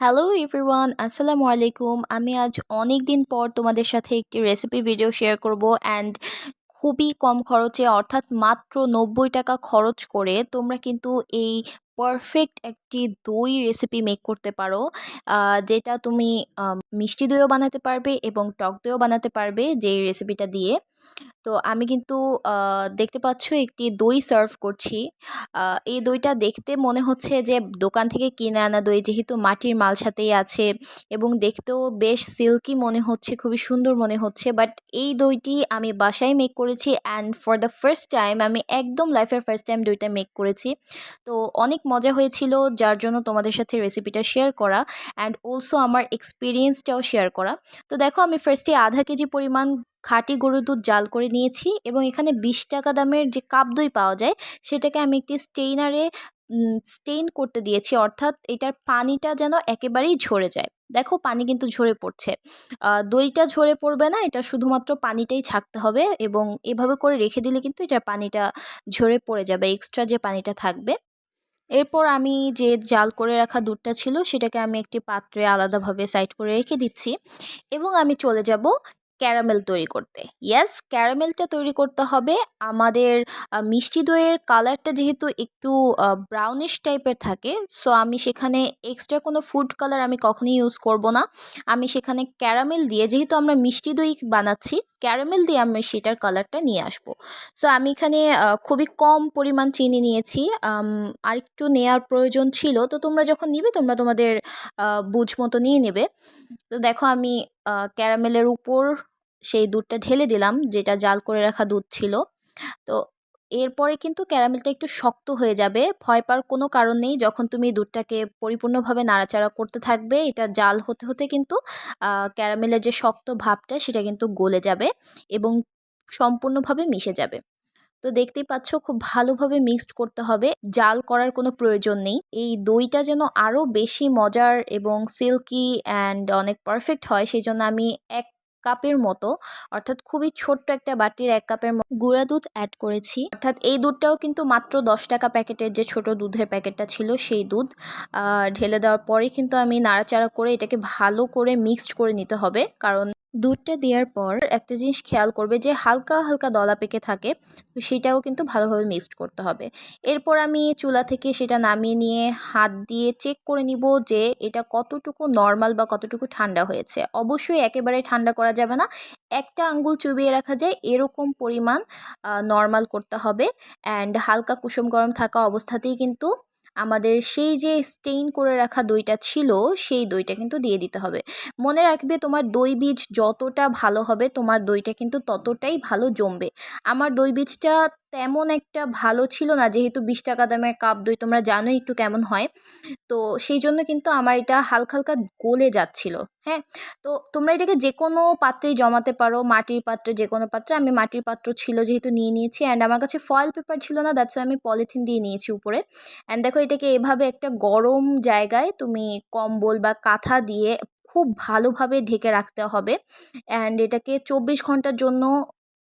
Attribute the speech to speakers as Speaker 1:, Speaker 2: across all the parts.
Speaker 1: Hello everyone, আসসালামু আলাইকুম। আমি আজ অনেক দিন পর তোমাদের সাথে একটি রেসিপি ভিডিও শেয়ার করব অ্যান্ড খুবই কম খরচে অর্থাৎ মাত্র ৯০ টাকা খরচ করে তোমরা কিন্তু এই পারফেক্ট একটি দই রেসিপি মেক করতে পারো, যেটা তুমি মিষ্টি দইও বানাতে পারবে এবং টক দইও বানাতে পারবে যেই রেসিপিটা দিয়ে। তো আমি কিন্তু দেখতে পাচ্ছ একটি দই সার্ভ করছি। এই দইটা দেখতে মনে হচ্ছে যে দোকান থেকে কিনে আনা দই, যেহেতু মাটির মালসাতেই আছে এবং দেখতেও বেশ সিল্কি মনে হচ্ছে, খুবই সুন্দর মনে হচ্ছে। বাট এই দইটি আমি বাসায় মেক করেছি and for the first time, আমি একদম লাইফের ফার্স্ট টাইম দইটা মেক করেছি। তো অনেক মজা হয়েছিল, যার জন্য তোমাদের সাথে রেসিপিটা শেয়ার করা অ্যান্ড অলসো আমার এক্সপিরিয়েন্সটাও শেয়ার করা। তো দেখো, আমি ফার্স্টে আধা কেজি পরিমাণ খাঁটি গরুর দুধ জাল করে নিয়েছি এবং এখানে ২০ টাকা দামের যে কাপ দই পাওয়া যায় সেটাকে আমি একটি স্টেইনারে স্টেইন করতে দিয়েছি, অর্থাৎ এটার পানিটা যেন একেবারেই ঝরে যায়। দেখো, পানি কিন্তু ঝরে পড়ছে। দইটা ঝরে পড়বে না, এটা শুধুমাত্র পানিটাই ছাকতে হবে এবং এভাবে করে রেখে দিলে কিন্তু এটার পানিটা ঝরে পড়ে যাবে, এক্সট্রা যে পানিটা থাকবে। এরপর আমি যে জাল করে রাখা দুধটা ছিল সেটাকে আমি একটি পাত্রে আলাদাভাবে সাইড করে রেখে দিচ্ছি এবং আমি চলে যাব ক্যারামেল তৈরি করতে। ইয়েস, ক্যারামেলটা তৈরি করতে হবে আমাদের। মিষ্টি দইয়ের কালারটা যেহেতু একটু ব্রাউনিশ টাইপের থাকে, সো আমি সেখানে এক্সট্রা কোনো ফুড কালার আমি কখনোই ইউজ করব না। আমি সেখানে ক্যারামেল দিয়ে, যেহেতু আমরা মিষ্টি দই বানাচ্ছি, ক্যারামেল দিয়ে আমি সেটার কালারটা নিয়ে আসবো। সো আমি এখানে খুবই কম পরিমাণ চিনি নিয়েছি। আরেকটু নেয়ার প্রয়োজন ছিল, তো তোমরা যখন নিবে তোমরা তোমাদের বুঝ মতো নিয়ে নেবে। তো দেখো, আমি ক্যারামেলের উপর সেই দুধটা ঢেলে দিলাম, যেটা জাল করে রাখা দুধ ছিল। তো এরপরে কিন্তু ক্যারামেলটা একটু শক্ত হয়ে যাবে, ভয় পাওয়ার কোনো কারণ নেই। যখন তুমি দুধটাকে পরিপূর্ণভাবে নাড়াচাড়া করতে থাকবে, এটা জাল হতে হতে কিন্তু ক্যারামেলের যে শক্ত ভাবটা সেটা কিন্তু গলে যাবে এবং সম্পূর্ণভাবে মিশে যাবে। তো দেখতেই পাচ্ছ, খুব ভালোভাবে মিক্সড করতে হবে, জাল করার কোনো প্রয়োজন নেই। এই দইটা যেন আরও বেশি মজার এবং সিল্কি অ্যান্ড অনেক পারফেক্ট হয়, সেই জন্য আমি ১ কাপের মতো, অর্থাৎ খুবই ছোট্ট একটা বাটির ১ কাপের গুঁড়া দুধ অ্যাড করেছি। অর্থাৎ এই দুধটাও কিন্তু মাত্র ১০ টাকা প্যাকেটের যে ছোট দুধের প্যাকেটটা ছিল সেই দুধ ঢেলে দেওয়ার পরে কিন্তু আমি নাড়াচাড়া করে এটাকে ভালো করে মিক্সড করে নিতে হবে। কারণ দুধটা দেওয়ার পর একটা জিনিস খেয়াল করবে যে হালকা হালকা দলা পেকে থাকে, তো সেটাও কিন্তু ভালোভাবে মিক্সড করতে হবে। এরপর আমি চুলা থেকে সেটা নামিয়ে নিয়ে হাত দিয়ে চেক করে নিব যে এটা কতটুকু নর্মাল বা কতটুকু ঠান্ডা হয়েছে। অবশ্যই একেবারে ঠান্ডা করা যাবে না, একটা আঙ্গুল চুবিয়ে রাখা যায় এরকম পরিমাণ নর্মাল করতে হবে। অ্যান্ড হালকা কুসুম গরম থাকা অবস্থাতেই কিন্তু আমাদের সেই যে স্টেইন করে রাখা দইটা ছিল সেই দইটা কিন্তু দিয়ে দিতে হবে। মনে রাখবে, তোমার দই বীজ যতটা ভালো হবে তোমার দইটা কিন্তু ততটাই ভালো জমবে। আমার দই বীজটা তেমন একটা ভালো ছিল না, যেহেতু ২০ টাকা দামের কাপ দই তোমরা জানোই একটু কেমন হয়। তো সেই জন্য কিন্তু আমার এটা হালকা হালকা গলে যাচ্ছিল। হ্যাঁ, তো তোমরা এটাকে যে কোনো পাত্রেই জমাতে পারো, মাটির পাত্রে, যে কোনো পাত্রে। আমি মাটির পাত্র ছিল যেহেতু নিয়ে নিয়েছি, অ্যান্ড আমার কাছে ফয়েল পেপার ছিল না, দ্যাটস আমি পলিথিন দিয়ে নিয়েছি উপরে। অ্যান্ড দেখো, এটাকে এভাবে একটা গরম জায়গায় তুমি কম্বল বা কাঁথা দিয়ে খুব ভালোভাবে ঢেকে রাখতে হবে। অ্যান্ড এটাকে ২৪ ঘন্টার জন্য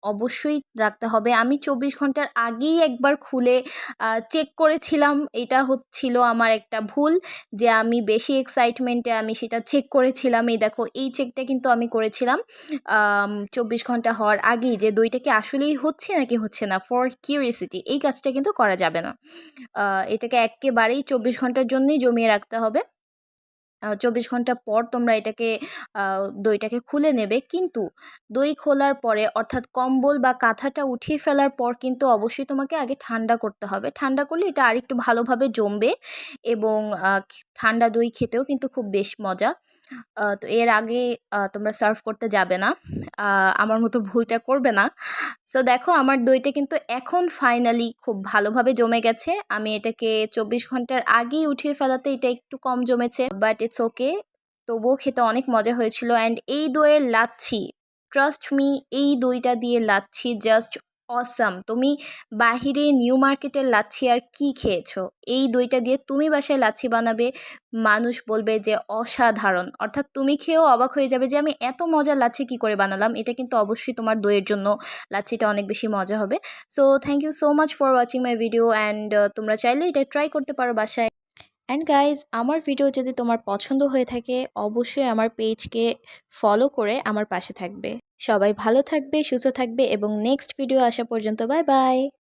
Speaker 1: অবশ্যই রাখতে হবে। আমি ২৪ ঘন্টার আগেই একবার খুলে চেক করেছিলাম। এটা হচ্ছিল আমার একটা ভুল, যে আমি বেশি এক্সাইটমেন্টে আমি সেটা চেক করেছিলাম। এই দেখো, এই চেকটা কিন্তু আমি করেছিলাম ২৪ ঘন্টা হওয়ার আগেই, যে দইটা কি আসলেই হচ্ছে নাকি হচ্ছে না, ফর কিউরিয়াসিটি। এই কাজটা কিন্তু করা যাবে না। এটাকে একেবারেই ২৪ ঘন্টার জন্যই জমিয়ে রাখতে হবে। ২৪ ঘন্টা পর তোমরা এটাকে দইটাকে খুলে নেবে। কিন্তু দই খোলার পরে, অর্থাৎ কম্বল বা কাঁথাটা উঠিয়ে ফেলার পর কিন্তু অবশ্যই তোমাকে আগে ঠান্ডা করতে হবে। ঠান্ডা করলে এটা আরেকটু ভালোভাবে জমবে এবং ঠান্ডা দই খেতেও কিন্তু খুব বেশ মজা। তো এর আগে তোমরা সার্ভ করতে যাবে না, আমার মতো ভুলটা করবে না। সো দেখো, আমার দইটা কিন্তু এখন ফাইনালি খুব ভালোভাবে জমে গেছে। আমি এটাকে ২৪ ঘন্টার আগেই উঠিয়ে ফেলাতে এটা একটু কম জমেছে, বাট ইটস ওকে। তবুও খেতে অনেক মজা হয়েছিল। অ্যান্ড এই দইয়ের লাচ্ছি, ট্রাস্ট মি, এই দইটা দিয়ে লাচ্ছি জাস্ট অসাম। তুমি বাহিরে নিউ মার্কেটের লাচ্ছি আর কি খেয়েছো, এই দইটা দিয়ে তুমি বাসায় লাচ্ছি বানাবে, মানুষ বলবে যে অসাধারণ। অর্থাৎ তুমি খেয়েও অবাক হয়ে যাবে যে আমি এত মজার লাচ্ছি কী করে বানালাম। এটা কিন্তু অবশ্যই তোমার দইয়ের জন্য লাচ্ছিটা অনেক বেশি মজা হবে। So thank you so much for watching my video, and তোমরা চাইলে এটা ট্রাই করতে পারো বাসায়। অ্যান্ড গাইজ আমার ভিডিও যদি তোমার পছন্দ হয়ে থাকে অবশ্যই আমার পেজকে ফলো করে আমার পাশে থাকবে। সবাই ভালো থাকবে, সুস্থ থাকবে এবং নেক্সট ভিডিও আসা পর্যন্ত বাই বাই।